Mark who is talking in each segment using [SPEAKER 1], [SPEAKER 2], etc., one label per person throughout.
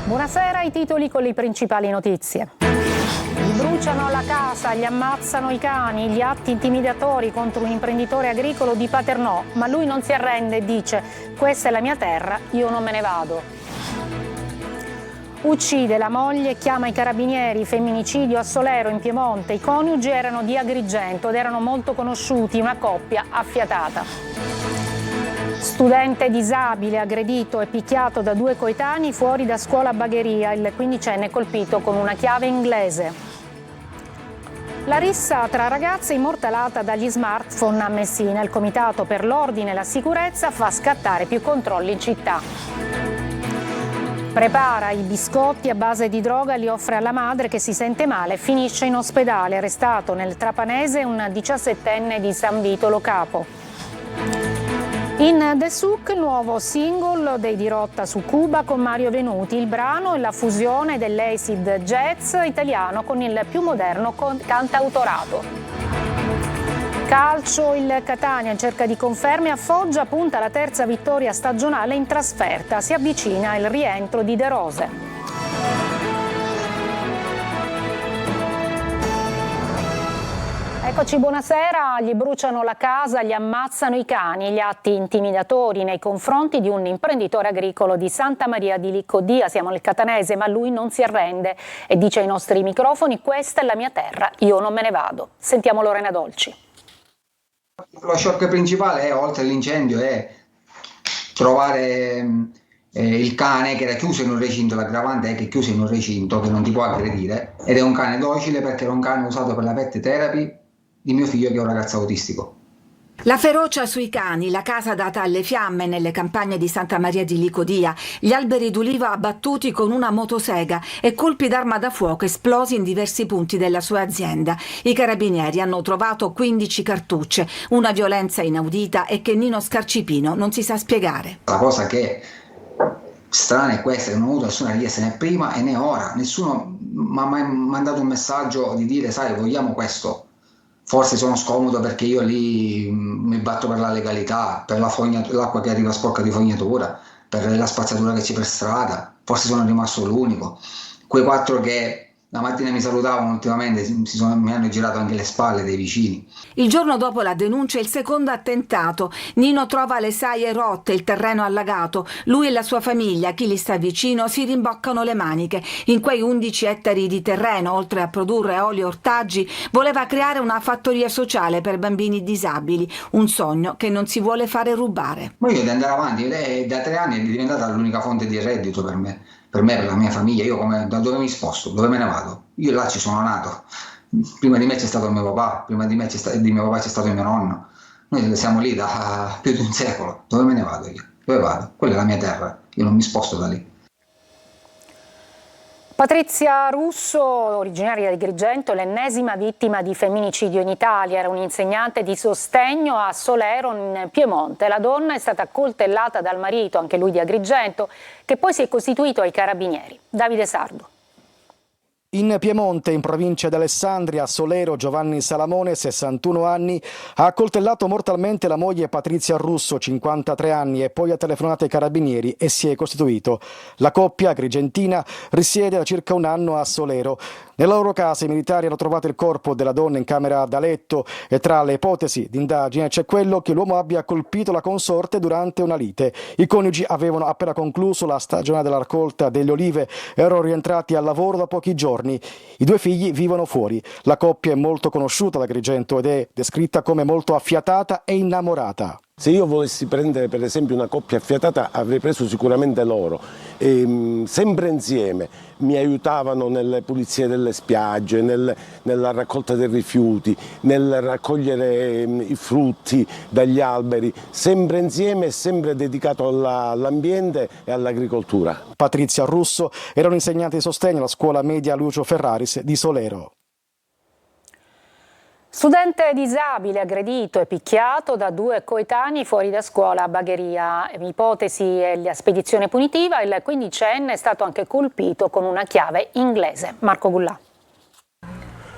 [SPEAKER 1] Buonasera, i titoli con le principali notizie. Gli bruciano la casa, gli ammazzano i cani, gli atti intimidatori contro un imprenditore agricolo di Paternò, ma lui non si arrende e dice: questa è la mia terra, io non me ne vado. Uccide la moglie e chiama i carabinieri, femminicidio a Solero in Piemonte, i coniugi erano di Agrigento ed erano molto conosciuti, una coppia affiatata. Studente disabile aggredito e picchiato da due coetanei fuori da scuola a Bagheria, il quindicenne colpito con una chiave inglese. La rissa tra ragazze immortalata dagli smartphone a Messina, il Comitato per l'Ordine e la Sicurezza fa scattare più controlli in città. Prepara i biscotti a base di droga, li offre alla madre che si sente male, finisce in ospedale, arrestato nel Trapanese un 17enne di San Vito Lo Capo. In The Souk, nuovo single dei Dirotta su Cuba con Mario Venuti. Il brano è la fusione dell'acid jazz italiano con il più moderno cantautorato. Calcio, il Catania in cerca di conferme a Foggia punta alla terza vittoria stagionale in trasferta. Si avvicina il rientro di De Rose. Eccoci, buonasera. Gli bruciano la casa, gli ammazzano i cani, gli atti intimidatori nei confronti di un imprenditore agricolo di Santa Maria di Licodia. Siamo nel Catanese, ma lui non si arrende e dice ai nostri microfoni: questa è la mia terra, io non me ne vado. Sentiamo Lorena Dolci.
[SPEAKER 2] Lo shock principale, oltre all'incendio, è trovare il cane che era chiuso in un recinto. L'aggravante è che è chiuso in un recinto, che non ti può aggredire, ed è un cane docile perché era un cane usato per la pet therapy di mio figlio, che è un ragazzo autistico.
[SPEAKER 3] La ferocia sui cani, la casa data alle fiamme nelle campagne di Santa Maria di Licodia, gli alberi d'uliva abbattuti con una motosega e colpi d'arma da fuoco esplosi in diversi punti della sua azienda. I carabinieri hanno trovato 15 cartucce, una violenza inaudita e che Nino Scarcipino non si sa spiegare.
[SPEAKER 2] La cosa che strana è questa, che non ho avuto nessuna richiesta né prima e né ora. Nessuno mi ha mai mandato un messaggio di dire: sai, vogliamo questo. Forse sono scomodo perché io lì mi batto per la legalità, per l'acqua che arriva sporca di fognatura, per la spazzatura che c'è per strada. Forse sono rimasto l'unico. Quei 4 che la mattina mi salutavano, ultimamente mi hanno girato anche le spalle dei vicini.
[SPEAKER 3] Il giorno dopo la denuncia, il secondo attentato. Nino trova le saie rotte, il terreno allagato. Lui e la sua famiglia, chi gli sta vicino, si rimboccano le maniche. In quei 11 ettari di terreno, oltre a produrre oli e ortaggi, voleva creare una fattoria sociale per bambini disabili. Un sogno che non si vuole fare rubare.
[SPEAKER 2] Ma io di andare avanti, lei da 3 anni è diventata l'unica fonte di reddito per me, per la mia famiglia. Io da dove mi sposto? Dove me ne vado? Io là ci sono nato. Prima di me c'è stato mio papà, prima di me di mio papà c'è stato mio nonno. Noi siamo lì da più di un secolo. Dove me ne vado io? Dove vado? Quella è la mia terra, io non mi sposto da lì.
[SPEAKER 1] Patrizia Russo, originaria di Agrigento, l'ennesima vittima di femminicidio in Italia. Era un'insegnante di sostegno a Solero in Piemonte. La donna è stata accoltellata dal marito, anche lui di Agrigento, che poi si è costituito ai carabinieri. Davide Sardo.
[SPEAKER 4] In Piemonte, in provincia di Alessandria, Solero Giovanni Salamone, 61 anni, ha accoltellato mortalmente la moglie Patrizia Russo, 53 anni, e poi ha telefonato ai carabinieri e si è costituito. La coppia agrigentina risiede da circa un anno a Solero. Nella loro casa i militari hanno trovato il corpo della donna in camera da letto e tra le ipotesi di indagine c'è quello che l'uomo abbia colpito la consorte durante una lite. I coniugi avevano appena concluso la stagione della raccolta delle olive e erano rientrati al lavoro da pochi giorni. I 2 figli vivono fuori. La coppia è molto conosciuta ad Agrigento ed è descritta come molto affiatata e innamorata.
[SPEAKER 5] Se io volessi prendere per esempio una coppia affiatata avrei preso sicuramente loro. Sempre insieme mi aiutavano nelle pulizie delle spiagge, nella raccolta dei rifiuti, nel raccogliere i frutti dagli alberi, sempre insieme e sempre dedicato all'ambiente e all'agricoltura.
[SPEAKER 4] Patrizia Russo era un'insegnante di sostegno alla scuola media Lucio Ferraris di Solero.
[SPEAKER 1] Studente disabile aggredito e picchiato da 2 coetanei fuori da scuola a Bagheria. Ipotesi è la spedizione punitiva. Il quindicenne è stato anche colpito con una chiave inglese. Marco Gullà.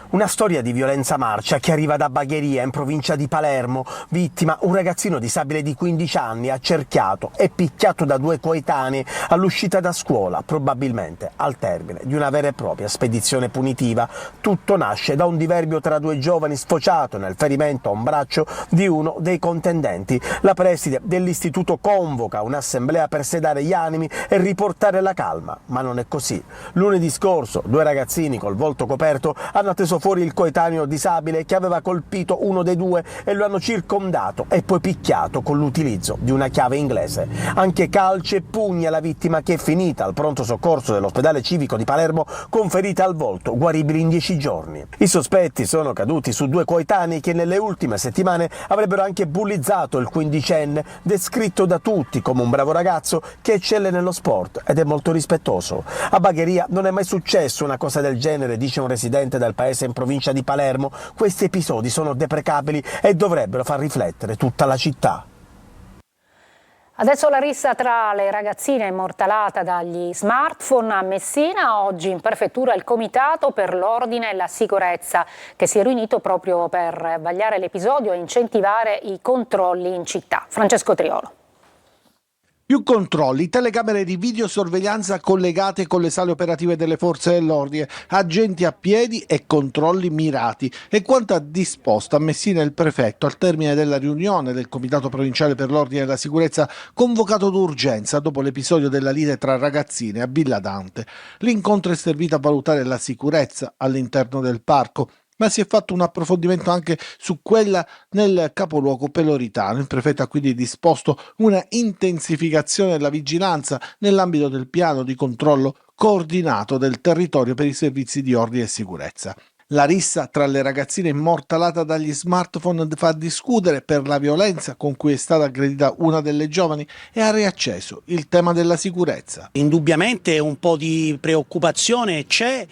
[SPEAKER 6] Una storia di violenza marcia che arriva da Bagheria, in provincia di Palermo. Vittima un ragazzino disabile di 15 anni, accerchiato e picchiato da 2 coetanei all'uscita da scuola, probabilmente al termine di una vera e propria spedizione punitiva. Tutto nasce da un diverbio tra 2 giovani sfociato nel ferimento a un braccio di uno dei contendenti. La preside dell'istituto convoca un'assemblea per sedare gli animi e riportare la calma, ma non è così. Lunedì scorso 2 ragazzini col volto coperto hanno atteso fuori il coetaneo disabile che aveva colpito uno dei 2 e lo hanno circondato e poi picchiato con l'utilizzo di una chiave inglese. Anche calci e pugni alla vittima, che è finita al pronto soccorso dell'ospedale civico di Palermo con ferite al volto guaribili in 10 giorni. I sospetti sono caduti su 2 coetanei che nelle ultime settimane avrebbero anche bullizzato il 15enne, descritto da tutti come un bravo ragazzo che eccelle nello sport ed è molto rispettoso. A Bagheria non è mai successo una cosa del genere, dice un residente del paese in provincia di Palermo. Questi episodi sono deprecabili e dovrebbero far riflettere tutta la città.
[SPEAKER 1] Adesso la rissa tra le ragazzine immortalata dagli smartphone a Messina. Oggi in prefettura il Comitato per l'Ordine e la Sicurezza, che si è riunito proprio per vagliare l'episodio e incentivare i controlli in città. Francesco Triolo.
[SPEAKER 7] Più controlli, telecamere di videosorveglianza collegate con le sale operative delle forze dell'ordine, agenti a piedi e controlli mirati. E quanto ha disposto a Messina il prefetto al termine della riunione del Comitato Provinciale per l'Ordine e la Sicurezza convocato d'urgenza dopo l'episodio della lite tra ragazzine a Villa Dante. L'incontro è servito a valutare la sicurezza all'interno del parco, ma si è fatto un approfondimento anche su quella nel capoluogo peloritano. Il prefetto ha quindi disposto una intensificazione della vigilanza nell'ambito del piano di controllo coordinato del territorio per i servizi di ordine e sicurezza. La rissa tra le ragazzine immortalata dagli smartphone fa discutere per la violenza con cui è stata aggredita una delle giovani e ha riacceso il tema della sicurezza.
[SPEAKER 8] Indubbiamente un po' di preoccupazione c'è,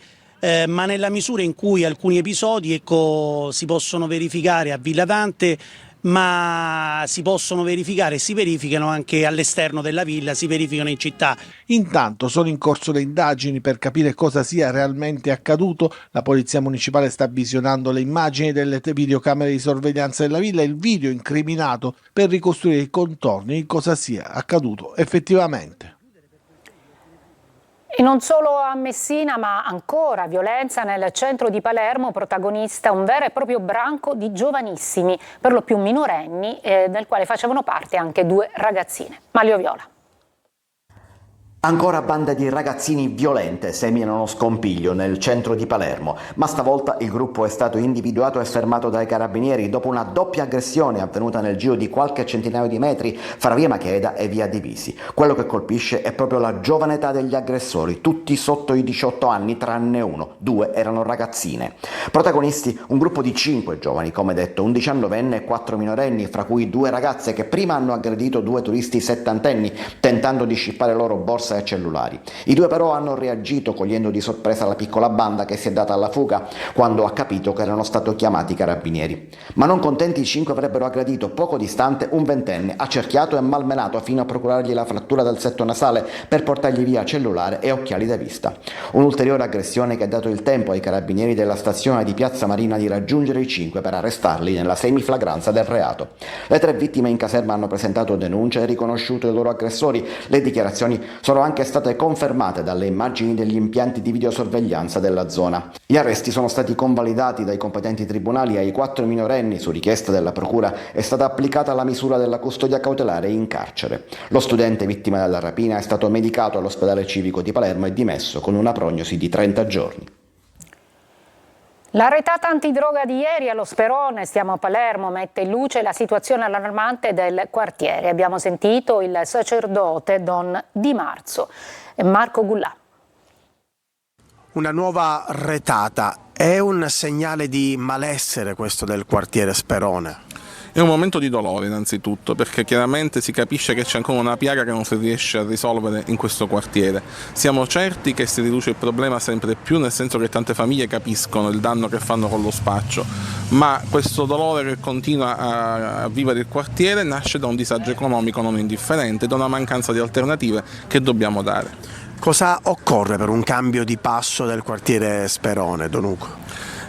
[SPEAKER 8] ma nella misura in cui alcuni episodi si possono verificare a Villa Dante, ma si possono verificare e si verificano anche all'esterno della villa, si verificano in città.
[SPEAKER 7] Intanto sono in corso le indagini per capire cosa sia realmente accaduto. La polizia municipale sta visionando le immagini delle videocamere di sorveglianza della villa e il video incriminato per ricostruire i contorni di cosa sia accaduto effettivamente.
[SPEAKER 1] E non solo a Messina, ma ancora violenza nel centro di Palermo, protagonista un vero e proprio branco di giovanissimi, per lo più minorenni, del quale facevano parte anche 2 ragazzine. Maglio Viola.
[SPEAKER 9] Ancora bande di ragazzini violente seminano lo scompiglio nel centro di Palermo, ma stavolta il gruppo è stato individuato e fermato dai carabinieri dopo una doppia aggressione avvenuta nel giro di qualche centinaio di metri fra via Macheda e via Divisi. Quello che colpisce è proprio la giovane età degli aggressori, tutti sotto i 18 anni tranne uno, 2 erano ragazzine. Protagonisti un gruppo di 5 giovani, come detto, un 19enne e 4 minorenni, fra cui 2 ragazze che prima hanno aggredito 2 turisti settantenni tentando di scippare loro borsa e cellulari. I 2 però hanno reagito cogliendo di sorpresa la piccola banda che si è data alla fuga quando ha capito che erano stati chiamati i carabinieri. Ma non contenti, i 5 avrebbero aggredito poco distante un 20enne, accerchiato e malmenato fino a procurargli la frattura del setto nasale per portargli via cellulare e occhiali da vista. Un'ulteriore aggressione che ha dato il tempo ai carabinieri della stazione di Piazza Marina di raggiungere i 5 per arrestarli nella semiflagranza del reato. Le 3 vittime in caserma hanno presentato denunce e riconosciuto i loro aggressori. Le dichiarazioni sono anche state confermate dalle immagini degli impianti di videosorveglianza della zona. Gli arresti sono stati convalidati dai competenti tribunali. Ai 4 minorenni, su richiesta della procura, è stata applicata la misura della custodia cautelare in carcere. Lo studente vittima della rapina è stato medicato all'ospedale civico di Palermo e dimesso con una prognosi di 30 giorni.
[SPEAKER 1] La retata antidroga di ieri allo Sperone, stiamo a Palermo, mette in luce la situazione allarmante del quartiere. Abbiamo sentito il sacerdote Don Di Marzo. Marco Gullà.
[SPEAKER 6] Una nuova retata è un segnale di malessere questo del quartiere Sperone.
[SPEAKER 10] È un momento di dolore innanzitutto, perché chiaramente si capisce che c'è ancora una piaga che non si riesce a risolvere in questo quartiere. Siamo certi che si riduce il problema sempre più, nel senso che tante famiglie capiscono il danno che fanno con lo spaccio, ma questo dolore che continua a vivere il quartiere nasce da un disagio economico non indifferente, da una mancanza di alternative che dobbiamo dare.
[SPEAKER 6] Cosa occorre per un cambio di passo del quartiere Sperone, Don Ugo?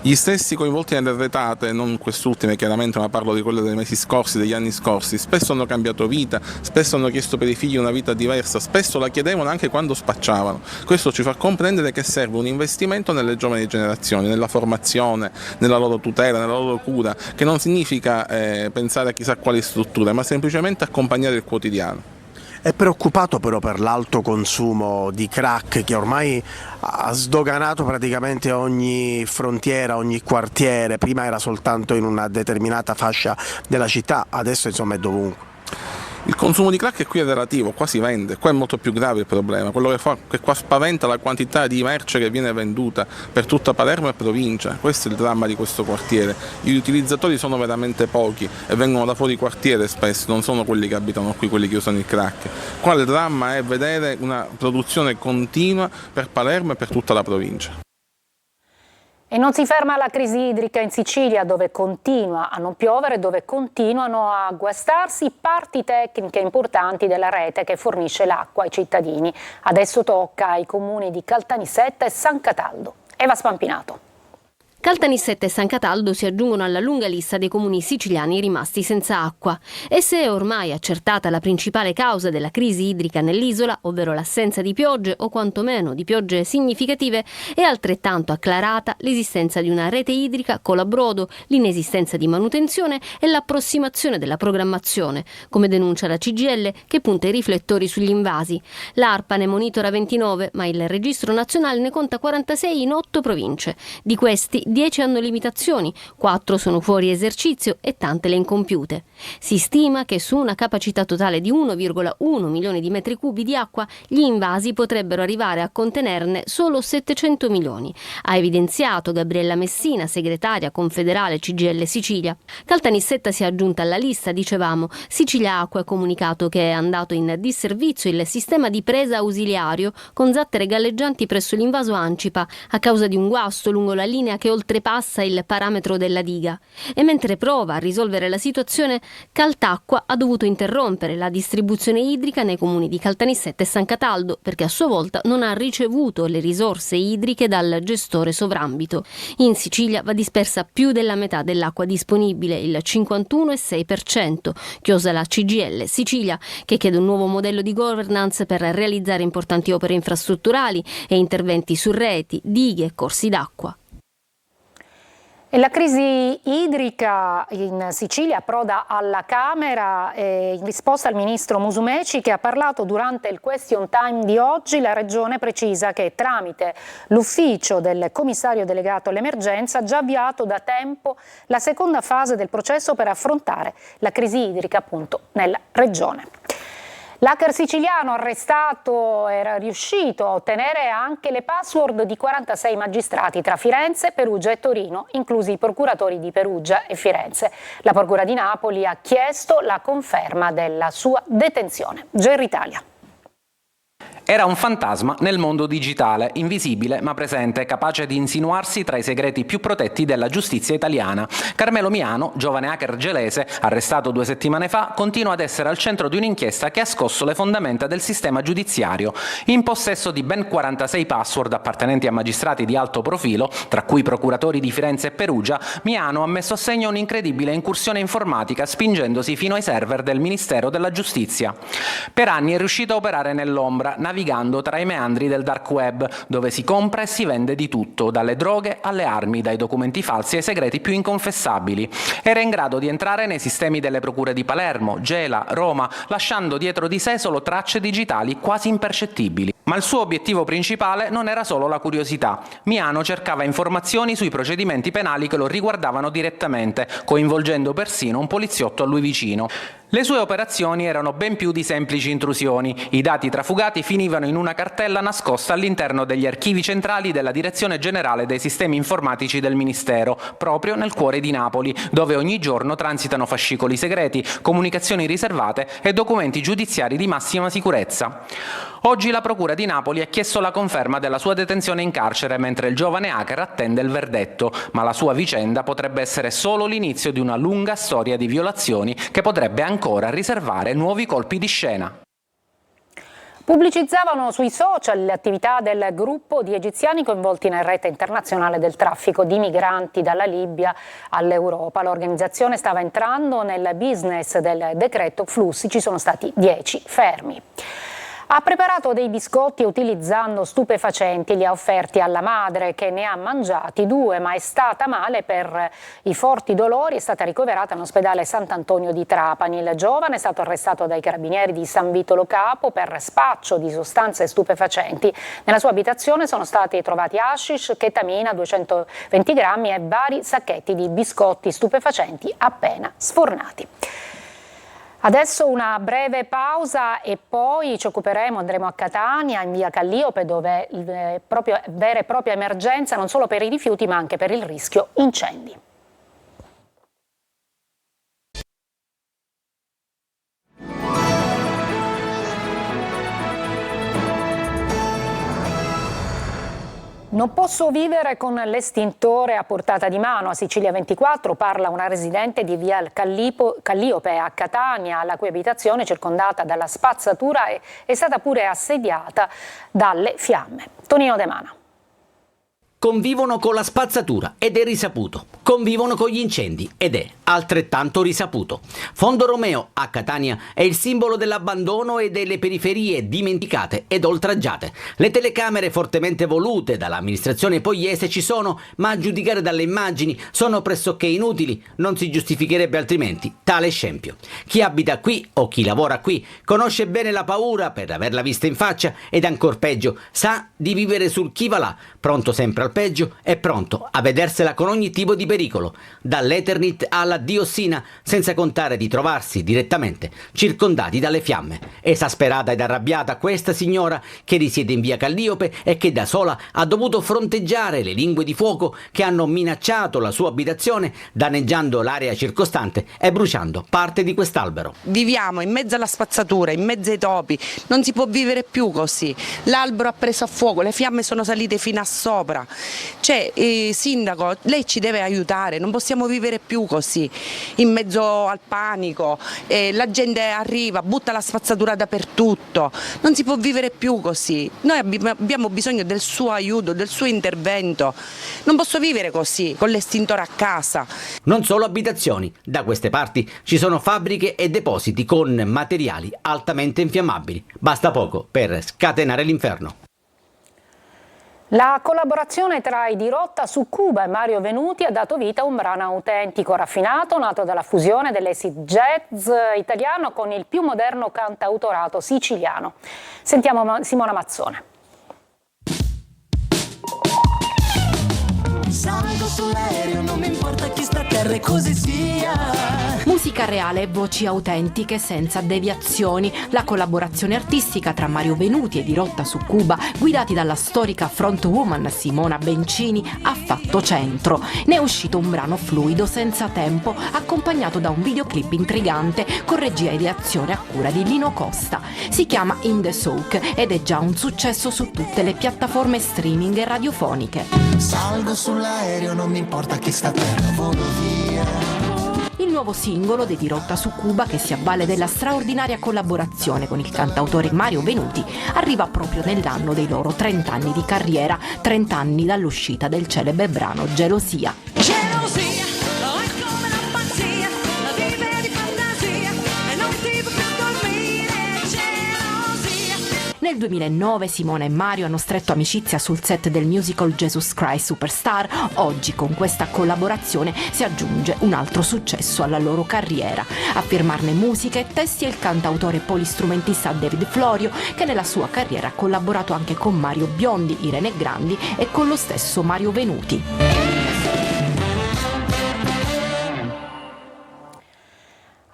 [SPEAKER 10] Gli stessi coinvolti nelle retate, non quest'ultime chiaramente, ma parlo di quelle dei mesi scorsi, degli anni scorsi, spesso hanno cambiato vita, spesso hanno chiesto per i figli una vita diversa, spesso la chiedevano anche quando spacciavano. Questo ci fa comprendere che serve un investimento nelle giovani generazioni, nella formazione, nella loro tutela, nella loro cura, che non significa pensare a chissà quali strutture, ma semplicemente accompagnare il quotidiano.
[SPEAKER 6] È preoccupato però per l'alto consumo di crack che ormai ha sdoganato praticamente ogni frontiera, ogni quartiere. Prima era soltanto in una determinata fascia della città, adesso insomma è dovunque.
[SPEAKER 10] Il consumo di crack qui è relativo, qua si vende, qua è molto più grave il problema. Quello che qua spaventa la quantità di merce che viene venduta per tutta Palermo e provincia. Questo è il dramma di questo quartiere. Gli utilizzatori sono veramente pochi e vengono da fuori quartiere spesso, non sono quelli che abitano qui, quelli che usano il crack. Qua il dramma è vedere una produzione continua per Palermo e per tutta la provincia.
[SPEAKER 1] E non si ferma la crisi idrica in Sicilia, dove continua a non piovere, dove continuano a guastarsi parti tecniche importanti della rete che fornisce l'acqua ai cittadini. Adesso tocca ai comuni di Caltanissetta e San Cataldo. Eva Spampinato.
[SPEAKER 11] Caltanissetta e San Cataldo si aggiungono alla lunga lista dei comuni siciliani rimasti senza acqua. E se è ormai accertata la principale causa della crisi idrica nell'isola, ovvero l'assenza di piogge o quantomeno di piogge significative, è altrettanto acclarata l'esistenza di una rete idrica con l'abbrodo, l'inesistenza di manutenzione e l'approssimazione della programmazione, come denuncia la CGIL che punta i riflettori sugli invasi. L'ARPA ne monitora 29, ma il registro nazionale ne conta 46 in 8 province. Di questi 10 hanno limitazioni, 4 sono fuori esercizio e tante le incompiute. Si stima che su una capacità totale di 1,1 milioni di metri cubi di acqua, gli invasi potrebbero arrivare a contenerne solo 700 milioni, ha evidenziato Gabriella Messina, segretaria confederale CGIL Sicilia. Caltanissetta si è aggiunta alla lista, dicevamo. Sicilia Acqua ha comunicato che è andato in disservizio il sistema di presa ausiliario con zattere galleggianti presso l'invaso Ancipa a causa di un guasto lungo la linea che oltrepassa il parametro della diga. E mentre prova a risolvere la situazione, Caltacqua ha dovuto interrompere la distribuzione idrica nei comuni di Caltanissetta e San Cataldo perché a sua volta non ha ricevuto le risorse idriche dal gestore sovrambito. In Sicilia va dispersa più della metà dell'acqua disponibile, il 51,6%, chiosa la CGIL Sicilia, che chiede un nuovo modello di governance per realizzare importanti opere infrastrutturali e interventi su reti, dighe e corsi d'acqua.
[SPEAKER 1] E la crisi idrica in Sicilia approda alla Camera in risposta al ministro Musumeci, che ha parlato durante il question time di oggi. La Regione precisa che tramite l'ufficio del commissario delegato all'emergenza ha già avviato da tempo la seconda fase del processo per affrontare la crisi idrica appunto nella Regione. L'hacker siciliano arrestato era riuscito a ottenere anche le password di 46 magistrati tra Firenze, Perugia e Torino, inclusi i procuratori di Perugia e Firenze. La Procura di Napoli ha chiesto la conferma della sua detenzione. GR Italia.
[SPEAKER 12] Era un fantasma nel mondo digitale, invisibile ma presente, capace di insinuarsi tra i segreti più protetti della giustizia italiana. Carmelo Miano, giovane hacker gelese, arrestato 2 settimane fa, continua ad essere al centro di un'inchiesta che ha scosso le fondamenta del sistema giudiziario. In possesso di ben 46 password appartenenti a magistrati di alto profilo, tra cui procuratori di Firenze e Perugia, Miano ha messo a segno un'incredibile incursione informatica spingendosi fino ai server del Ministero della Giustizia. Per anni è riuscito a operare nell'ombra, navigando tra i meandri del dark web, dove si compra e si vende di tutto, dalle droghe alle armi, dai documenti falsi ai segreti più inconfessabili. Era in grado di entrare nei sistemi delle procure di Palermo, Gela, Roma, lasciando dietro di sé solo tracce digitali quasi impercettibili. Ma il suo obiettivo principale non era solo la curiosità. Miano cercava informazioni sui procedimenti penali che lo riguardavano direttamente, coinvolgendo persino un poliziotto a lui vicino. Le sue operazioni erano ben più di semplici intrusioni. I dati trafugati finivano in una cartella nascosta all'interno degli archivi centrali della Direzione Generale dei Sistemi Informatici del Ministero, proprio nel cuore di Napoli, dove ogni giorno transitano fascicoli segreti, comunicazioni riservate e documenti giudiziari di massima sicurezza. Oggi la Procura di Napoli ha chiesto la conferma della sua detenzione in carcere mentre il giovane hacker attende il verdetto, ma la sua vicenda potrebbe essere solo l'inizio di una lunga storia di violazioni che potrebbe ancora riservare nuovi colpi di scena.
[SPEAKER 1] Pubblicizzavano sui social le attività del gruppo di egiziani coinvolti nella rete internazionale del traffico di migranti dalla Libia all'Europa. L'organizzazione stava entrando nel business del decreto flussi, ci sono stati 10 fermi. Ha preparato dei biscotti utilizzando stupefacenti e li ha offerti alla madre, che ne ha mangiati 2, ma è stata male per i forti dolori, è stata ricoverata in ospedale Sant'Antonio di Trapani. Il giovane è stato arrestato dai carabinieri di San Vito Lo Capo per spaccio di sostanze stupefacenti. Nella sua abitazione sono stati trovati hashish, chetamina, 220 grammi e vari sacchetti di biscotti stupefacenti appena sfornati. Adesso una breve pausa e poi ci occuperemo, andremo a Catania, in via Calliope, dove vera e propria emergenza non solo per i rifiuti ma anche per il rischio incendi. Non posso vivere con l'estintore a portata di mano. A Sicilia 24 parla una residente di via Calliope a Catania, la cui abitazione, circondata dalla spazzatura, è stata pure assediata dalle fiamme. Tonino De Mana.
[SPEAKER 13] Convivono con la spazzatura ed è risaputo. Convivono con gli incendi ed è altrettanto risaputo. Fondo Romeo a Catania è il simbolo dell'abbandono e delle periferie dimenticate ed oltraggiate. Le telecamere fortemente volute dall'amministrazione pogliese ci sono, ma a giudicare dalle immagini sono pressoché inutili, non si giustificherebbe altrimenti tale scempio. Chi abita qui o chi lavora qui conosce bene la paura per averla vista in faccia ed ancor peggio sa di vivere sul chi va là, pronto sempre al peggio e pronto a vedersela con ogni tipo di pericolo, dall'Eternit alla diossina, senza contare di trovarsi direttamente circondati dalle fiamme. Esasperata ed arrabbiata questa signora che risiede in via Calliope e che da sola ha dovuto fronteggiare le lingue di fuoco che hanno minacciato la sua abitazione, danneggiando l'area circostante e bruciando parte di quest'albero.
[SPEAKER 14] Viviamo in mezzo alla spazzatura, in mezzo ai topi, non si può vivere più così. L'albero ha preso a fuoco, le fiamme sono salite fino a sopra. Cioè, sindaco, lei ci deve aiutare, non possiamo vivere più così, in mezzo al panico, la gente arriva, butta la spazzatura dappertutto, non si può vivere più così. Noi abbiamo bisogno del suo aiuto, del suo intervento, non posso vivere così, con l'estintore a casa.
[SPEAKER 13] Non solo abitazioni, da queste parti ci sono fabbriche e depositi con materiali altamente infiammabili, basta poco per scatenare l'inferno.
[SPEAKER 1] La collaborazione tra i Dirotta su Cuba e Mario Venuti ha dato vita a un brano autentico, raffinato, nato dalla fusione dell'acid jazz italiano con il più moderno cantautorato siciliano. Sentiamo Simona Mazzone.
[SPEAKER 15] Salgo sull'aereo, non mi importa chi sta a terra e così sia.
[SPEAKER 16] Musica reale e voci autentiche senza deviazioni. La collaborazione artistica tra Mario Venuti e Dirotta su Cuba, guidati dalla storica frontwoman Simona Bencini, ha fatto centro. Ne è uscito un brano fluido, senza tempo, accompagnato da un videoclip intrigante con regia e ideazione a cura di Lino Costa. Si chiama In the Soak ed è già un successo su tutte le piattaforme streaming e radiofoniche.
[SPEAKER 15] Salgo sull'aereo, non mi importa chi sta a terra, volo via.
[SPEAKER 16] Il nuovo singolo di Dirotta su Cuba, che si avvale della straordinaria collaborazione con il cantautore Mario Venuti, arriva proprio nell'anno dei loro 30 anni di carriera, 30 anni dall'uscita del celebre brano Gelosia.
[SPEAKER 15] Gelosia, oh, è come la pazzia, la vivere di fantasia e non ti può più dormire, gelosia.
[SPEAKER 16] Nel 2009 Simona e Mario hanno stretto amicizia sul set del musical Jesus Christ Superstar. Oggi con questa collaborazione si aggiunge un altro successo alla loro carriera. A firmarne musica e testi è il cantautore polistrumentista David Florio, che nella sua carriera ha collaborato anche con Mario Biondi, Irene Grandi e con lo stesso Mario Venuti.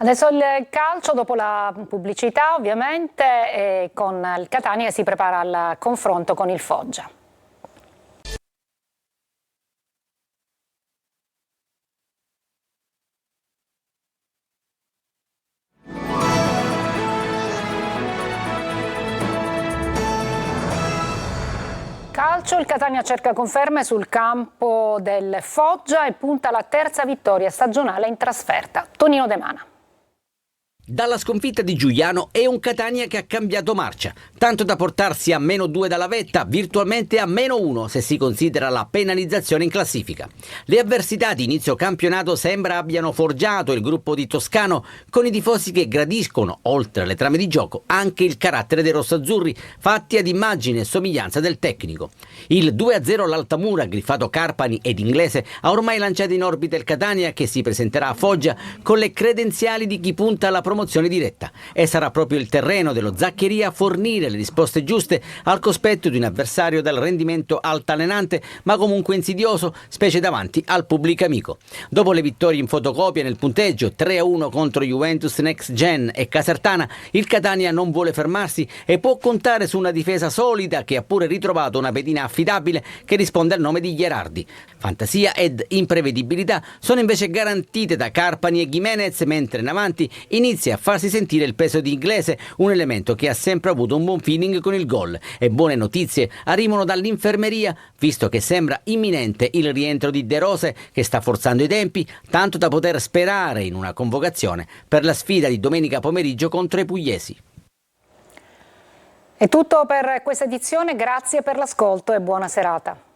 [SPEAKER 1] Adesso il calcio, dopo la pubblicità ovviamente, con il Catania che si prepara al confronto con il Foggia. Calcio, il Catania cerca conferme sul campo del Foggia e punta alla terza vittoria stagionale in trasferta. Tonino De Mana.
[SPEAKER 13] Dalla sconfitta di Giuliano è un Catania che ha cambiato marcia, tanto da portarsi a -2 dalla vetta, virtualmente a -1 se si considera la penalizzazione in classifica. Le avversità di inizio campionato sembra abbiano forgiato il gruppo di Toscano con i tifosi che gradiscono, oltre alle trame di gioco, anche il carattere dei rossazzurri, fatti ad immagine e somiglianza del tecnico. Il 2-0 all'Altamura, griffato Carpani ed Inglese, ha ormai lanciato in orbita il Catania che si presenterà a Foggia con le credenziali di chi punta alla promozione diretta, e sarà proprio il terreno dello Zaccheria a fornire le risposte giuste al cospetto di un avversario dal rendimento altalenante ma comunque insidioso, specie davanti al pubblico amico. Dopo le vittorie in fotocopia nel punteggio 3-1 contro Juventus Next Gen e Casertana, il Catania non vuole fermarsi e può contare su una difesa solida che ha pure ritrovato una pedina affidabile che risponde al nome di Gherardi. Fantasia ed imprevedibilità sono invece garantite da Carpani e Gimenez, mentre in avanti inizia a farsi sentire il peso di Inglese, un elemento che ha sempre avuto un buon feeling con il gol, e buone notizie arrivano dall'infermeria, visto che sembra imminente il rientro di De Rose, che sta forzando i tempi, tanto da poter sperare in una convocazione per la sfida di domenica pomeriggio contro i pugliesi.
[SPEAKER 1] È tutto per questa edizione, grazie per l'ascolto e buona serata.